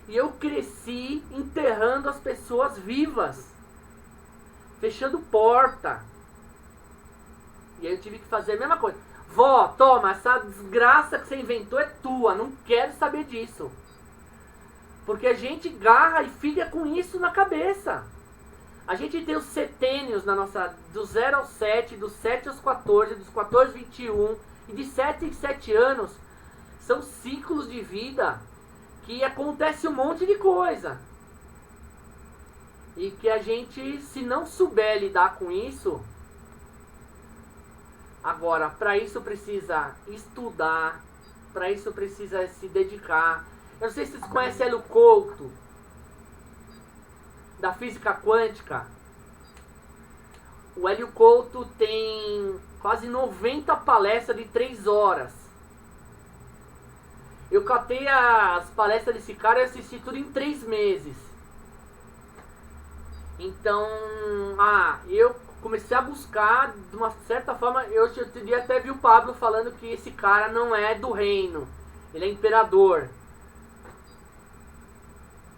E eu cresci enterrando as pessoas vivas. Fechando porta. E aí eu tive que fazer a mesma coisa. Vó, toma, essa desgraça que você inventou é tua, não quero saber disso. Porque a gente garra e fica com isso na cabeça. A gente tem os setênios na nossa, do 0 aos 7, dos 7 aos 14, dos 14 aos 21, e de 7 em 7 anos. São ciclos de vida que acontece um monte de coisa. E que a gente, se não souber lidar com isso... Agora, para isso precisa estudar, para isso precisa se dedicar. Eu não sei se vocês conhecem Hélio Couto, da física quântica. O Hélio Couto tem quase 90 palestras de 3 horas. Eu catei as palestras desse cara e assisti tudo em 3 meses. Então, eu comecei a buscar, de uma certa forma, eu até vi o Pablo falando que esse cara não é do reino, ele é imperador.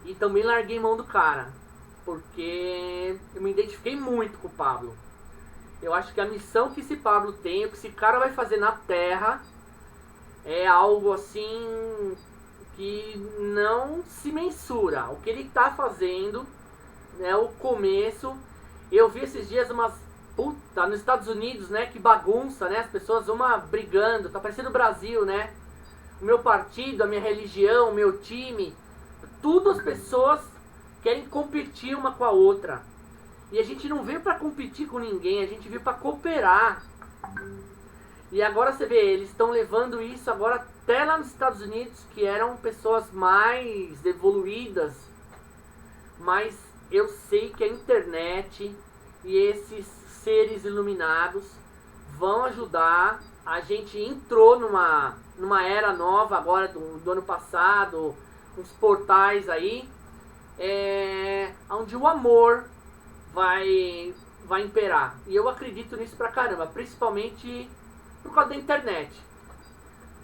E também larguei mão do cara, porque eu me identifiquei muito com o Pablo. Eu acho que a missão que esse Pablo tem, o que esse cara vai fazer na Terra, é algo assim que não se mensura. O que ele está fazendo é o começo. Eu vi esses dias umas... Puta, nos Estados Unidos, né? Que bagunça, né? As pessoas uma brigando. Tá parecendo o Brasil, né? O meu partido, a minha religião, o meu time. Tudo as pessoas querem competir uma com a outra. E a gente não veio pra competir com ninguém. A gente veio pra cooperar. E agora você vê, eles estão levando isso agora até lá nos Estados Unidos, que eram pessoas mais evoluídas. Mas eu sei que a internet e esses seres iluminados vão ajudar. A gente entrou numa era nova agora do ano passado, uns portais aí, onde o amor vai imperar. E eu acredito nisso pra caramba, principalmente por causa da internet.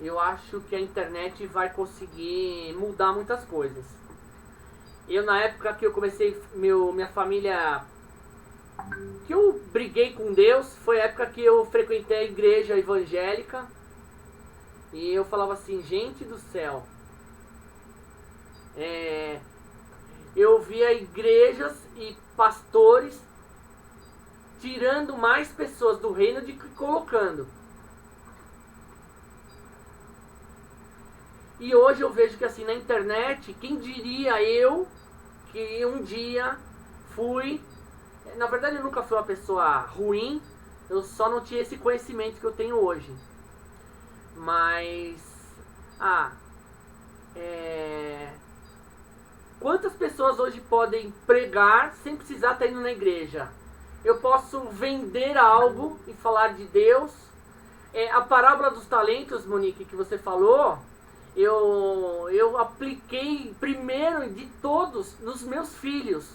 Eu acho que a internet vai conseguir mudar muitas coisas. Eu, na época que eu comecei, minha família, que eu briguei com Deus, foi a época que eu frequentei a igreja evangélica. E eu falava assim, gente do céu, eu via igrejas e pastores tirando mais pessoas do reino do que colocando. E hoje eu vejo que assim, na internet, quem diria eu que um dia fui... Na verdade eu nunca fui uma pessoa ruim, eu só não tinha esse conhecimento que eu tenho hoje. Mas Ah, quantas pessoas hoje podem pregar sem precisar estar indo na igreja? Eu posso vender algo e falar de Deus. A parábola dos talentos, Monique, que você falou, eu apliquei primeiro de todos nos meus filhos.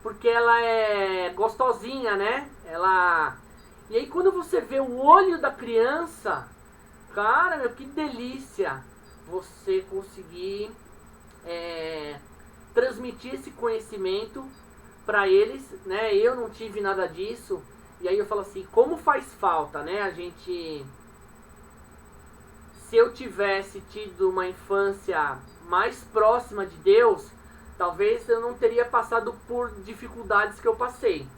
Porque ela é gostosinha, né? E aí quando você vê o olho da criança, cara, meu, que delícia você conseguir transmitir esse conhecimento para eles, né? Eu não tive nada disso. E aí eu falo assim, como faz falta, né? A gente... Se eu tivesse tido uma infância mais próxima de Deus, talvez eu não teria passado por dificuldades que eu passei.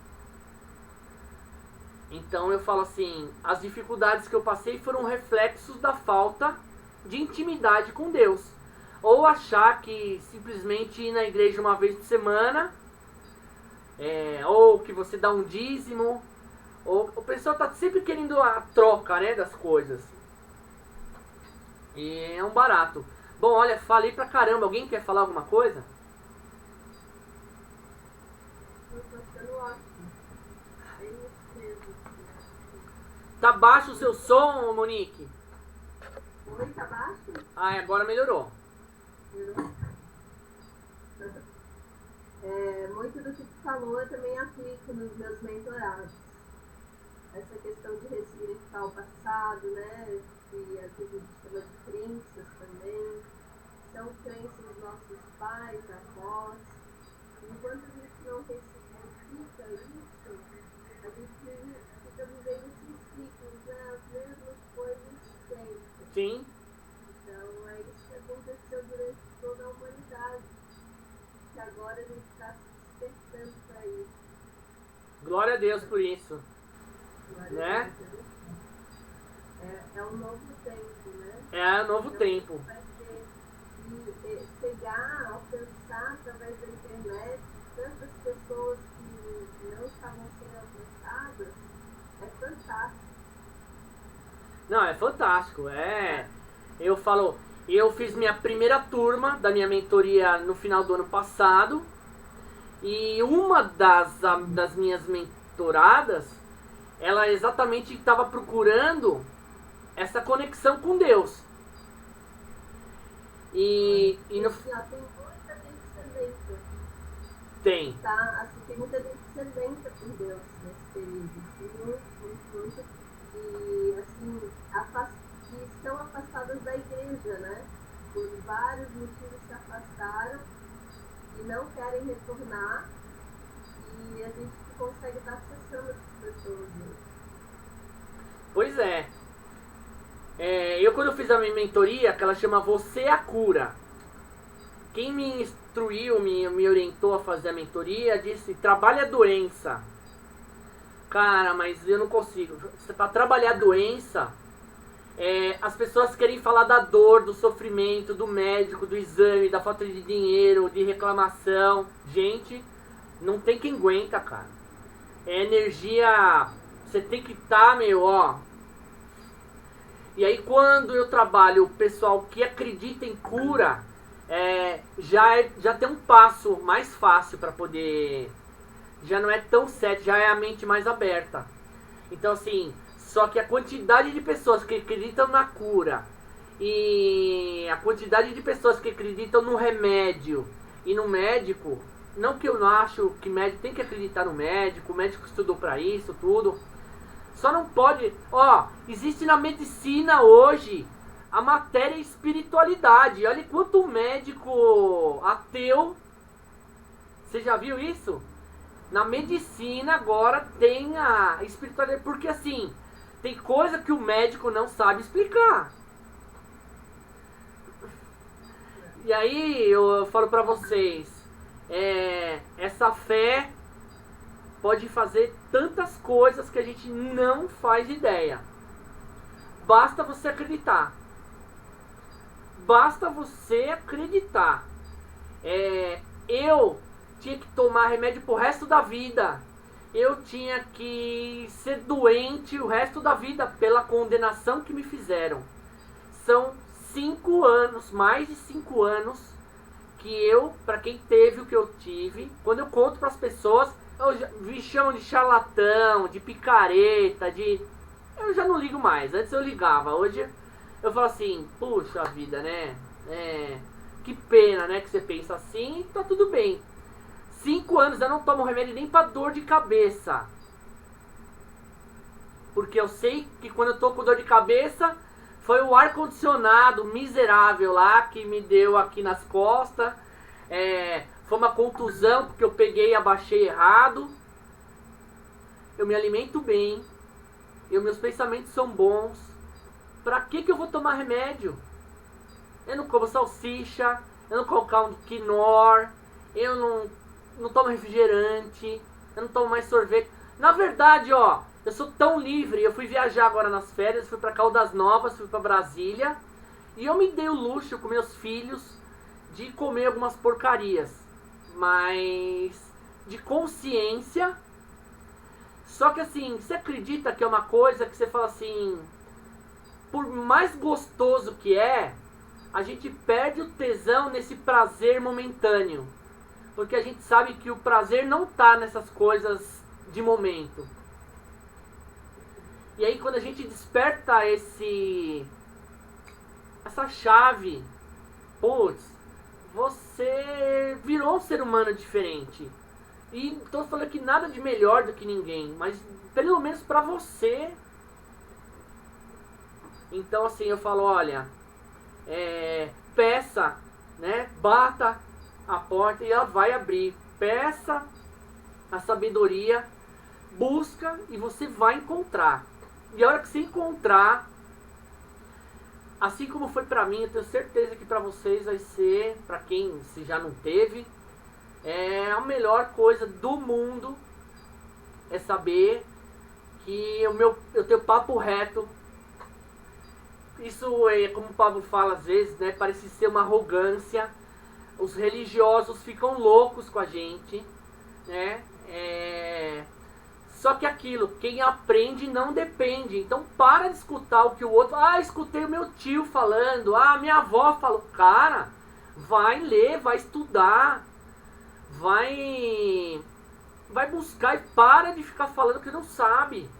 Então eu falo assim, as dificuldades que eu passei foram reflexos da falta de intimidade com Deus. Ou achar que simplesmente ir na igreja uma vez por semana, ou que você dá um dízimo, ou o pessoal está sempre querendo a troca, né, das coisas. E é um barato. Bom, olha, falei pra caramba. Alguém quer falar alguma coisa? Tá baixo o seu som, Monique? Oi, tá baixo? Ah, agora melhorou. Muito do que tu falou eu também aplico nos meus mentorados. Essa questão de ressignificar o passado, né? Que às vezes a gente chama de crenças também. São crenças dos nossos pais, avós. Enquanto a gente não ressignifica isso, a gente fica vivendo esses ciclos, né? As mesmas coisas sempre. Sim. Então é isso que aconteceu durante toda a humanidade. Que agora a gente está se despertando para isso. Glória a Deus por isso. Né? É um novo tempo, né? É um novo tempo. Vai ser chegar, alcançar através da internet tantas pessoas que não estavam sendo alcançadas, é fantástico. Não, é fantástico. Eu fiz minha primeira turma da minha mentoria no final do ano passado. E uma das minhas mentoradas, ela exatamente estava procurando essa conexão com Deus. E no... Tem muita gente sedenta. Tem. Tá? Assim, tem muita gente sedenta por Deus nesse período. Muito. E assim, que estão afastadas da igreja, né? Por vários motivos se afastaram e não querem retornar. E a gente consegue estar acessando essas pessoas hoje. Pois é. Quando eu fiz a minha mentoria, que ela chama Você é a Cura. Quem me instruiu, me orientou a fazer a mentoria, disse, trabalha a doença. Cara, mas eu não consigo. Para trabalhar a doença, as pessoas querem falar da dor, do sofrimento, do médico, do exame, da falta de dinheiro, de reclamação. Gente, não tem quem aguenta, cara. É energia... Você tem que estar, E aí quando eu trabalho o pessoal que acredita em cura, já tem um passo mais fácil para poder... Já não é tão sério, já é a mente mais aberta. Então assim, só que a quantidade de pessoas que acreditam na cura e a quantidade de pessoas que acreditam no remédio e no médico, não que eu não acho que médico tem que acreditar no médico, o médico estudou para isso, tudo. Só não pode... existe na medicina hoje a matéria espiritualidade. Olha quanto médico ateu... Você já viu isso? Na medicina agora tem a espiritualidade. Porque assim, tem coisa que o médico não sabe explicar. E aí eu falo pra vocês... essa fé... pode fazer tantas coisas que a gente não faz ideia. Basta você acreditar. Basta você acreditar. Eu tinha que tomar remédio pro resto da vida. Eu tinha que ser doente o resto da vida pela condenação que me fizeram. São 5 anos, mais de 5 anos, que eu, pra quem teve o que eu tive, quando eu conto pras pessoas, me chamam de charlatão, de picareta, eu já não ligo mais. Antes eu ligava, hoje eu falo assim, puxa vida, né? Que pena, né, que você pensa assim, e tá tudo bem. 5 anos eu não tomo remédio nem pra dor de cabeça. Porque eu sei que quando eu tô com dor de cabeça, foi o ar-condicionado miserável lá que me deu aqui nas costas. Foi uma contusão porque eu peguei e abaixei errado. Eu me alimento bem. Meus pensamentos são bons. Pra que eu vou tomar remédio? Eu não como salsicha, eu não como caldo de quinor, eu não tomo refrigerante, eu não tomo mais sorvete. Na verdade, ó, eu sou tão livre. Eu fui viajar agora nas férias, fui pra Caldas Novas, fui pra Brasília. E eu me dei o luxo com meus filhos de comer algumas porcarias. Mas de consciência. Só que assim, você acredita que é uma coisa que você fala assim, por mais gostoso que é, a gente perde o tesão nesse prazer momentâneo. Porque a gente sabe que o prazer não tá nessas coisas de momento. E aí quando a gente desperta essa chave, putz, você virou um ser humano diferente. E tô falando que nada de melhor do que ninguém, mas pelo menos pra você. Então assim, eu falo, olha, peça, né? Bata a porta e ela vai abrir. Peça a sabedoria, busca e você vai encontrar. E a hora que você encontrar, assim como foi pra mim, eu tenho certeza que pra vocês vai ser, pra quem se já não teve, a melhor coisa do mundo é saber que eu tenho papo reto. Isso é, como o Pablo fala às vezes, né? Parece ser uma arrogância. Os religiosos ficam loucos com a gente, né? Só que aquilo, quem aprende não depende. Então para de escutar o que o outro... escutei o meu tio falando. Minha avó falou. Cara, vai ler, vai estudar. Vai buscar e para de ficar falando que não sabe.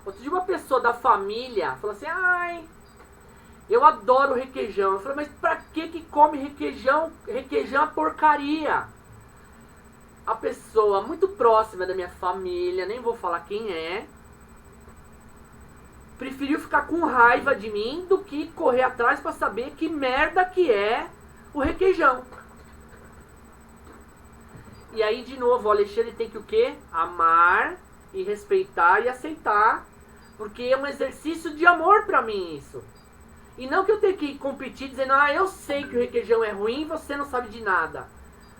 Outro dia uma pessoa da família falou assim, eu adoro requeijão. Eu falei, mas pra que come requeijão? Requeijão é porcaria. A pessoa muito próxima da minha família, nem vou falar quem é, preferiu ficar com raiva de mim do que correr atrás pra saber que merda que é o requeijão. E aí, de novo, o Alexandre tem que o quê? Amar e respeitar e aceitar. Porque é um exercício de amor pra mim isso. E não que eu tenha que competir dizendo, eu sei que o requeijão é ruim e você não sabe de nada.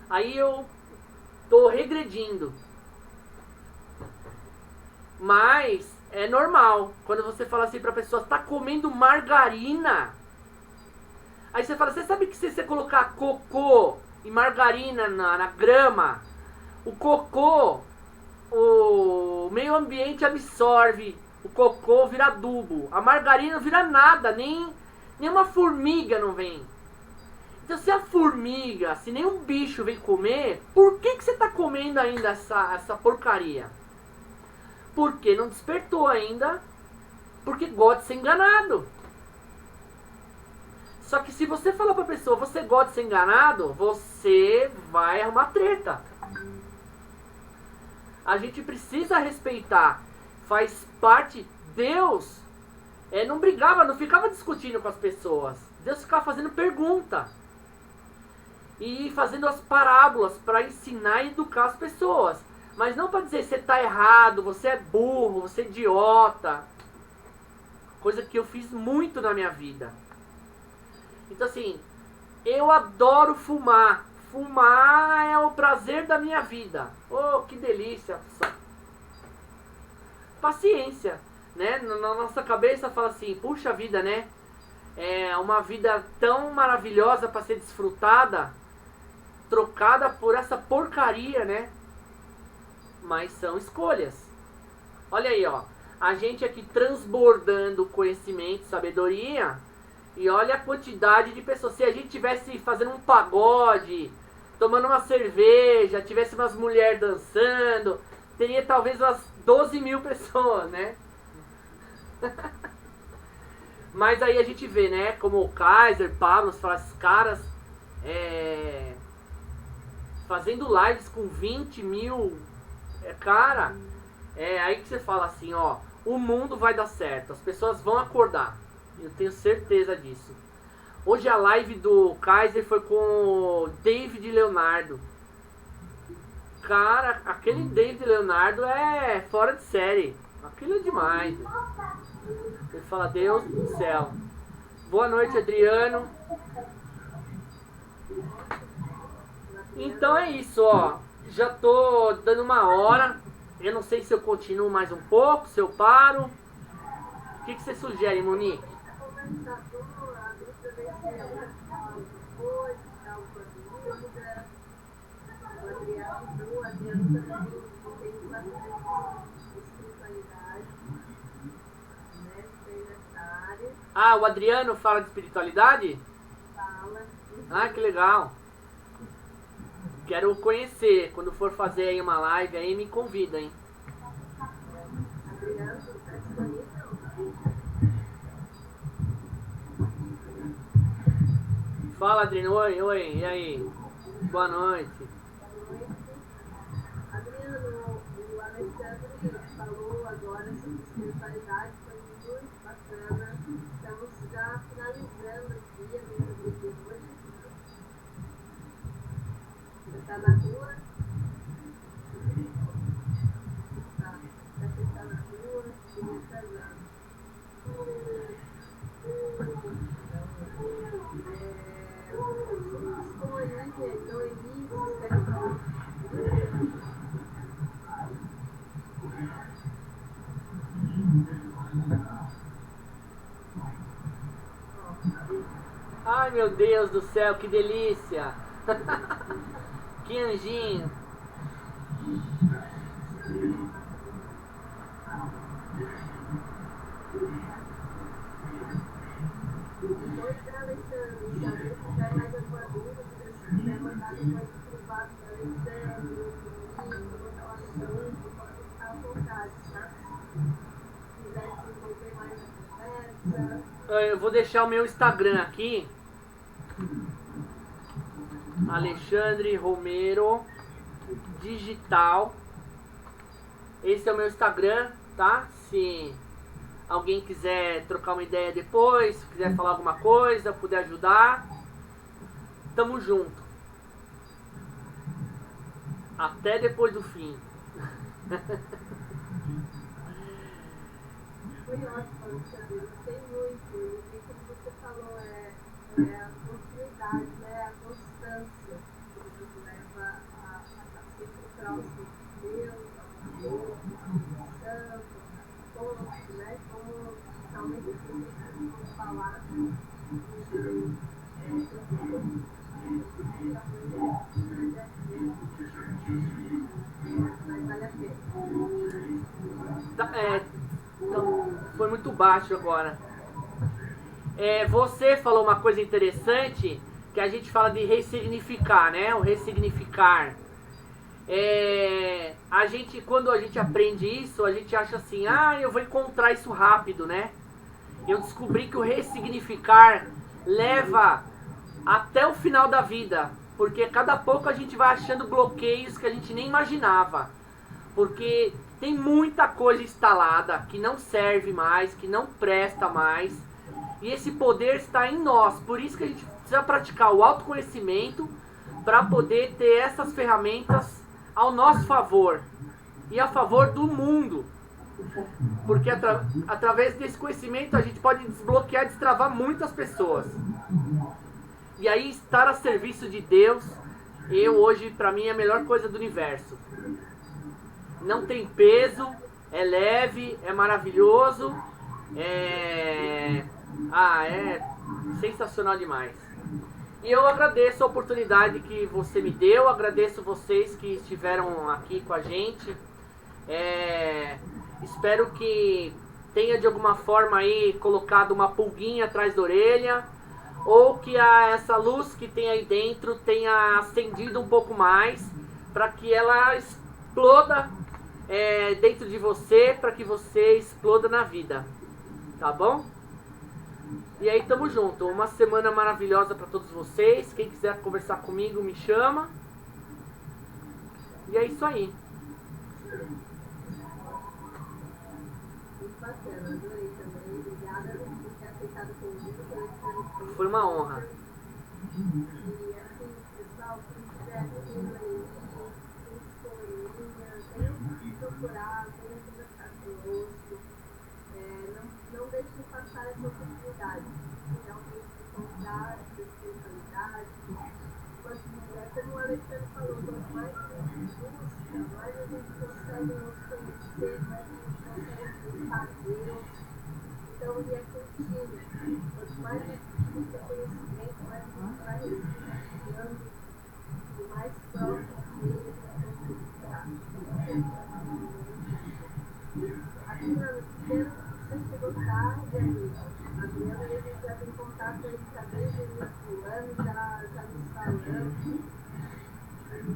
Aí eu tô regredindo. Mas é normal. Quando você fala assim pra pessoa, tá comendo margarina. Aí você fala, você sabe que se você colocar cocô e margarina na grama, o cocô, o meio ambiente absorve, o cocô vira adubo, a margarina não vira nada, nem uma formiga não vem. Então se a formiga, se nenhum bicho vem comer, por que você está comendo ainda essa porcaria? Porque não despertou ainda, porque gosta de ser enganado. Só que se você falar pra pessoa, você gosta de ser enganado, você vai arrumar treta. A gente precisa respeitar. Faz parte. Deus não brigava, não ficava discutindo com as pessoas. Deus ficava fazendo pergunta. E fazendo as parábolas para ensinar e educar as pessoas. Mas não para dizer você tá errado, você é burro, você é idiota. Coisa que eu fiz muito na minha vida. Então assim, eu adoro fumar. Fumar é o prazer da minha vida. Oh, que delícia. Paciência, né? Na nossa cabeça fala assim, puxa vida, né? É uma vida tão maravilhosa para ser desfrutada, trocada por essa porcaria, né? Mas são escolhas. Olha aí, ó. A gente aqui transbordando conhecimento, sabedoria, E olha a quantidade de pessoas. Se a gente tivesse fazendo um pagode, tomando uma cerveja, tivesse umas mulheres dançando, teria talvez umas 12 mil pessoas, né? Mas aí a gente vê, né? Como o Kaiser, Pablo, esses caras fazendo lives com 20 mil. Cara, aí que você fala assim, ó, o mundo vai dar certo, as pessoas vão acordar. Eu tenho certeza disso. Hoje a live do Kaiser foi com o David Leonardo. Cara, aquele David Leonardo é fora de série. Aquilo é demais. Ele fala, Deus do céu. Boa noite, Adriano. Então é isso, ó. Já tô dando uma hora. Eu não sei se eu continuo mais um pouco, se eu paro. O que você sugere, Monique? Ah, o Adriano fala de espiritualidade? Fala. Ah, que legal. Quero conhecer. Quando for fazer aí uma live aí, me convida, hein? Adriano, tá disponível? Fala, Adriano. Oi, oi. E aí? Boa noite. Adriano, o Alexandre falou agora sobre espiritualidade, foi muito bacana. Estamos já finalizando aqui a minha vida de hoje. Você está na rua? Tá. Você está na rua? Casando. Como a gente é Noemi, você quer falar? Ai, meu Deus do céu, que delícia. Que anjinho. Oi, Alexandre, se alguém tiver mais alguma dúvida, se quiser mandar depois no privado para Alexandre, ou botar lá no grupo, pode ficar à vontade, tá? Se quiser se envolver mais na conversa. Eu vou deixar o meu Instagram aqui. Alexandre Romero Digital. Esse é o meu Instagram, tá? Se alguém quiser trocar uma ideia depois, quiser falar alguma coisa, puder ajudar, tamo junto. Até depois do fim. Foi ótimo, Alexandre, gostei muito. E como você falou, a continuidade, né? A constância que nos leva a estar sempre próximo de Deus, ao amor, ao santo, a todos, né? Como realmente vamos falar mas vale a pena. Então, foi muito baixo agora. Você falou uma coisa interessante, que a gente fala de ressignificar, né? O ressignificar. Quando a gente aprende isso, a gente acha assim, eu vou encontrar isso rápido, né? Eu descobri que o ressignificar leva até o final da vida, porque cada pouco a gente vai achando bloqueios que a gente nem imaginava, porque tem muita coisa instalada que não serve mais, que não presta mais, e esse poder está em nós. Por isso que a gente precisa praticar o autoconhecimento para poder ter essas ferramentas ao nosso favor e a favor do mundo, porque através desse conhecimento a gente pode desbloquear, destravar muitas pessoas. E aí estar a serviço de Deus, hoje, pra mim, é a melhor coisa do universo. Não tem peso, é leve, é maravilhoso, é sensacional demais. E eu agradeço a oportunidade que você me deu, agradeço vocês que estiveram aqui com a gente. Espero que tenha de alguma forma aí colocado uma pulguinha atrás da orelha, ou que essa luz que tem aí dentro tenha acendido um pouco mais, para que ela exploda dentro de você, para que você exploda na vida, tá bom? E aí tamo junto, uma semana maravilhosa para todos vocês. Quem quiser conversar comigo me chama. E é isso aí. Muito bacana, adorei também. Obrigada por ter aceitado o convite, pelo esclarecimento. Foi uma honra. E assim, pessoal, quem estiver assistindo aí, quem for venham procurar, venham conversar conosco. Não deixem passar essa oportunidade de realmente encontrar essa espiritualidade. Como o Alexandre falou, quanto mais a gente busca, mais a gente consegue nos conhecer, mais a gente consegue buscar Deus. Então, e é contínuo. Quanto mais a gente busca conhecimento, mais a gente vai respirando e mais próximo dele a gente vai estar. Aqui na Luciana, se você gostar, a Adriana, a gente já tem contato aí já desde o início do ano, já nos falando. E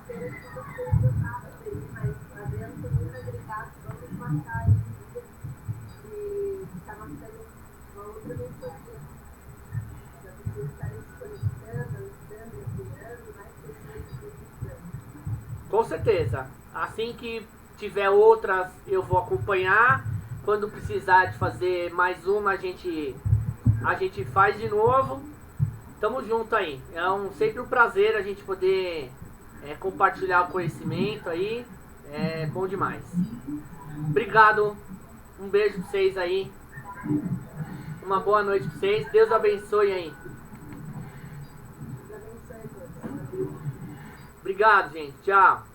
espero que vocês gostaram aí, mas a Adriana foi muito agregada, vamos marcar esse dia e está marcando uma outra mentoria. Para vocês estarem se conectando, ajudando, criando, mais pessoas se conectando. Com certeza. Assim que tiver outras, eu vou acompanhar. Quando precisar de fazer mais uma, a gente faz de novo. Tamo junto aí. Sempre um prazer a gente poder compartilhar o conhecimento aí. É bom demais. Obrigado. Um beijo pra vocês aí. Uma boa noite pra vocês. Deus abençoe aí. Deus abençoe a todos. Obrigado, gente. Tchau.